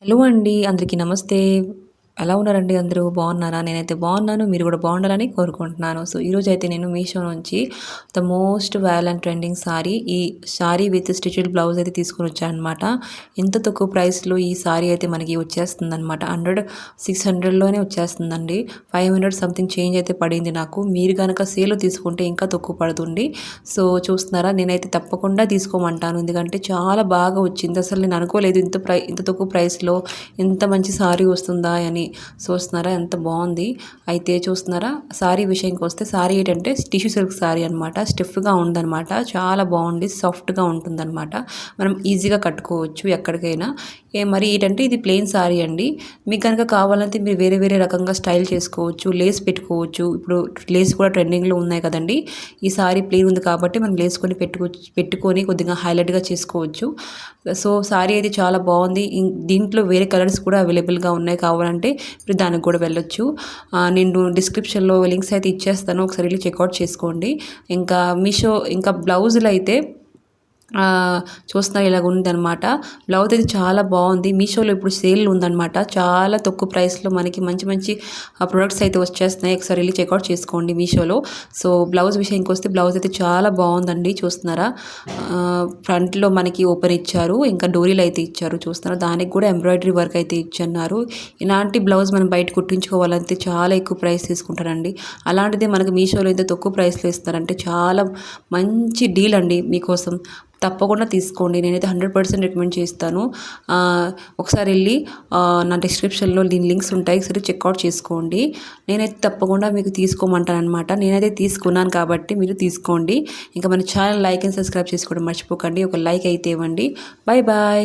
Hello అండి. అందరికీ నమస్తే. ఎలా ఉన్నారండి అందరూ? బాగున్నారా? నేనైతే బాగున్నాను. మీరు కూడా బాగుండాలని కోరుకుంటున్నాను. సో, ఈరోజైతే నేను మీషో నుంచి ద మోస్ట్ వ్యాల్ అండ్ ట్రెండింగ్ ఈ సారీ విత్ స్టిచ్డ్ బ్లౌజ్ అయితే తీసుకొనొచ్చాననమాట. ఎంత తక్కువ ప్రైస్‌లో ఈ సారీ అయితే మనకి వచ్చేస్తుందనమాట. 600లోనే వచ్చేస్తుందండి. 500 సంథింగ్ చేంజ్ అయితే పడింది నాకు. మీరు గనక సేల్‌లో తీసుకుంటే ఇంకా తక్కువ పడుతుంది. సో, చూస్తున్నారా? నేనైతే తప్పకుండా తీసుకోమంటాను. ఎందుకంటే చాలా బాగా వచ్చింది. అసలు నేను అనుకోలేదు ఇంత తక్కువ ప్రైస్‌లో ఇంత మంచి సారీ వస్తుందా అని. చూస్తున్నారా ఎంత బాగుంది. అయితే చూస్తున్నారా సారీ విషయానికి వస్తే సారీ ఏంటంటే టిష్యూ సిల్క్ సారీ అనమాట. స్టిఫ్గా ఉందనమాట. చాలా బాగుంది. సాఫ్ట్గా ఉంటుందన్నమాట. మనం ఈజీగా కట్టుకోవచ్చు ఎక్కడికైనా. మరి ఏంటంటే ఇది ప్లెయిన్ సారీ అండి. మీకు కనుక కావాలంటే మీరు వేరే వేరే రకంగా స్టైల్ చేసుకోవచ్చు. లేస్ పెట్టుకోవచ్చు. ఇప్పుడు లేస్ కూడా ట్రెండింగ్లో ఉన్నాయి కదండి. ఈ సారీ ప్లెయిన్ ఉంది కాబట్టి మనం లేస్ పెట్టుకొని కొద్దిగా హైలైట్గా చేసుకోవచ్చు. సో సారీ అయితే చాలా బాగుంది. దీంట్లో వేరే కలర్స్ కూడా అవైలబుల్గా ఉన్నాయి. కావాలంటే మీరు దానికి కూడా వెళ్ళొచ్చు. నేను డిస్క్రిప్షన్లో లింక్స్ అయితే ఇచ్చేస్తాను. ఒకసారి వెళ్ళి చెక్అవుట్ చేసుకోండి. ఇంకా మీషో ఇంకా బ్లౌజులు అయితే చూస్తున్నారు ఇలాగ ఉందనమాట. బ్లౌజ్ అయితే చాలా బాగుంది. మీషోలో ఇప్పుడు సేల్ ఉందనమాట. చాలా తక్కువ ప్రైస్లో మనకి మంచి మంచి ప్రొడక్ట్స్ అయితే వచ్చేస్తున్నాయి. ఒకసారి వెళ్ళి చెక్అవుట్ చేసుకోండి మీషోలో. సో బ్లౌజ్ విషయానికి వస్తే బ్లౌజ్ అయితే చాలా బాగుందండి. చూస్తున్నారా ఫ్రంట్లో మనకి ఓపెన్ ఇచ్చారు. ఇంకా డోరీలు అయితే ఇచ్చారు. చూస్తున్నారా దానికి కూడా ఎంబ్రాయిడరీ వర్క్ అయితే ఇచ్చన్నారు. ఇలాంటి బ్లౌజ్ మనం బయట కుట్టించుకోవాలంటే చాలా ఎక్కువ ప్రైస్ తీసుకుంటారండి. అలాంటిది మనకి మీషోలో అయితే తక్కువ ప్రైస్లో ఇస్తారంటే చాలా మంచి డీల్ అండి మీకోసం. తప్పకుండా తీసుకోండి. నేనైతే 100% రికమెండ్ చేస్తాను. ఒకసారి వెళ్ళి నా డిస్క్రిప్షన్లో దీని లింక్స్ ఉంటాయి. సరే చెక్అవుట్ చేసుకోండి. నేనైతే తప్పకుండా మీకు తీసుకోమంటాను అనమాట. నేనైతే తీసుకున్నాను కాబట్టి మీరు తీసుకోండి. ఇంకా మన ఛానల్ లైక్ అండ్ సబ్స్క్రైబ్ చేసుకోవడం మర్చిపోకండి. ఒక లైక్ అయితే ఇవ్వండి. Bye bye.